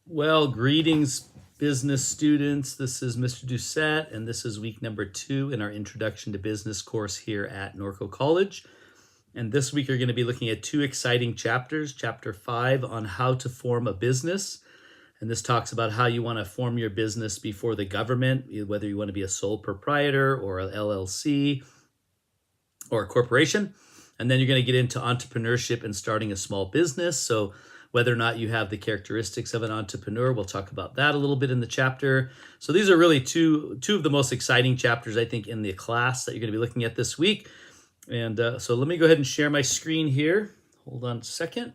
Well, greetings, business students. This is Mr. Doucette, and this is week number 2 in our Introduction to Business course here at Norco College. And this week, you're going to be looking at 2 exciting chapters. Chapter 5 on how to form a business. And this talks about how you want to form your business before the government, whether you want to be a sole proprietor or an LLC or a corporation. And then you're going to get into entrepreneurship and starting a small business. So whether or not you have the characteristics of an entrepreneur, we'll talk about that a little bit in the chapter. So these are really two of the most exciting chapters, I think, in the class that you're going to be looking at this week. And so let me go ahead and share my screen here. Hold on a second.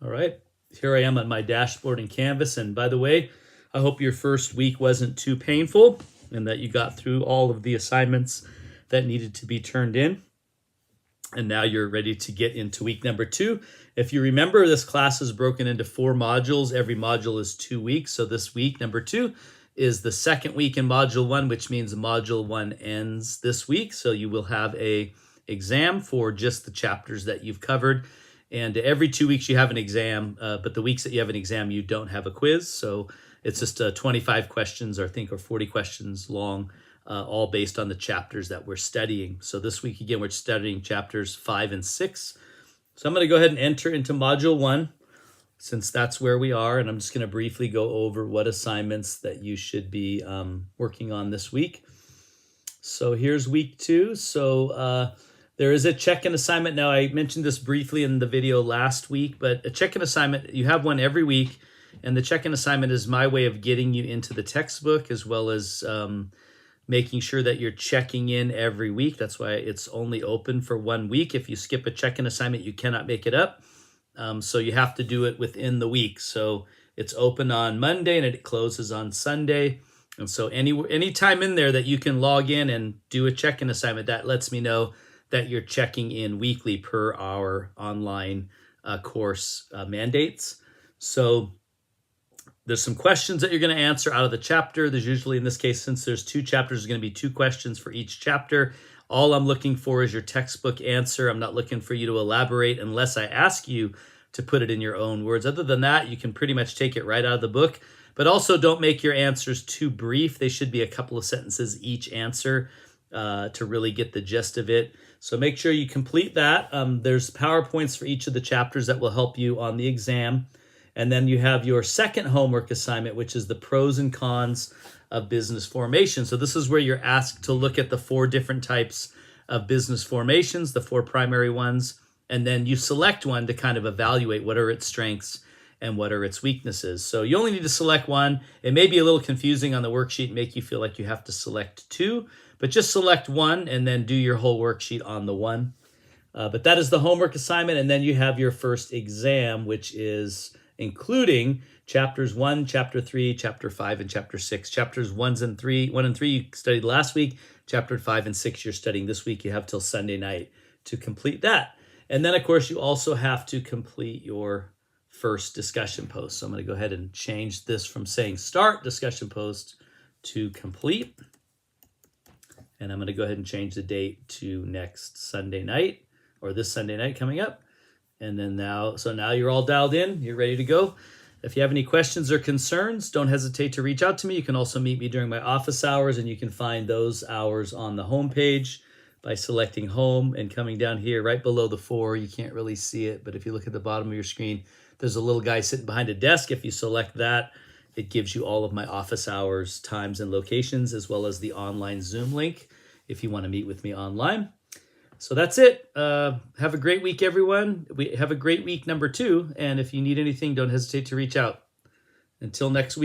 All right. Here I am on my dashboard in Canvas. And by the way, I hope your first week wasn't too painful and that you got through all of the assignments that needed to be turned in. And now you're ready to get into week number 2. If you remember, this class is broken into 4 modules. Every module is 2 weeks. So this week, number 2, is the second week in module 1, which means module 1 ends this week. So you will have a exam for just the chapters that you've covered. And every 2 weeks you have an exam, but the weeks that you have an exam, you don't have a quiz. So it's just 25 questions, or 40 questions long, all based on the chapters that we're studying. So this week, again, we're studying chapters 5 and 6. So I'm going to go ahead and enter into module 1, since that's where we are. And I'm just going to briefly go over what assignments that you should be working on this week. So here's week 2. So there is a check-in assignment. Now, I mentioned this briefly in the video last week, but a check-in assignment, you have one every week. And the check-in assignment is my way of getting you into the textbook, as well as making sure that you're checking in every week. That's why it's only open for 1 week. If you skip a check-in assignment, you cannot make it up. So you have to do it within the week. So it's open on Monday and it closes on Sunday. And so any time in there that you can log in and do a check-in assignment, that lets me know that you're checking in weekly per our online course mandates. So there's some questions that you're going to answer out of the chapter. There's usually, in this case, since there's 2 chapters, there's going to be 2 questions for each chapter. All I'm looking for is your textbook answer. I'm not looking for you to elaborate unless I ask you to put it in your own words. Other than that, you can pretty much take it right out of the book. But also don't make your answers too brief. They should be a couple of sentences each answer to really get the gist of it. So make sure you complete that. There's PowerPoints for each of the chapters that will help you on the exam. And then you have your second homework assignment, which is the pros and cons of business formation. So this is where you're asked to look at the 4 different types of business formations, the 4 primary ones, and then you select one to kind of evaluate what are its strengths and what are its weaknesses. So you only need to select one. It may be a little confusing on the worksheet, make you feel like you have to select 2, but just select one and then do your whole worksheet on the one. But that is the homework assignment. And then you have your first exam, which is including chapters 1, chapter 3, chapter 5, and chapter 6. Chapters 1 and 3 you studied last week. Chapter 5 and 6 you're studying this week. You have till Sunday night to complete that. And then, of course, you also have to complete your first discussion post. So I'm going to go ahead and change this from saying start discussion post to complete. And I'm going to go ahead and change the date to next Sunday night, or this Sunday night coming up. And then now you're all dialed in, you're ready to go. If you have any questions or concerns, don't hesitate to reach out to me. You can also meet me during my office hours, and you can find those hours on the home page by selecting home and coming down here right below the 4. You can't really see it, but if you look at the bottom of your screen, there's a little guy sitting behind a desk. If you select that, it gives you all of my office hours, times, and locations, as well as the online Zoom link if you want to meet with me online. So that's it. Have a great week, everyone. We have a great week number 2. And if you need anything, don't hesitate to reach out. Until next week.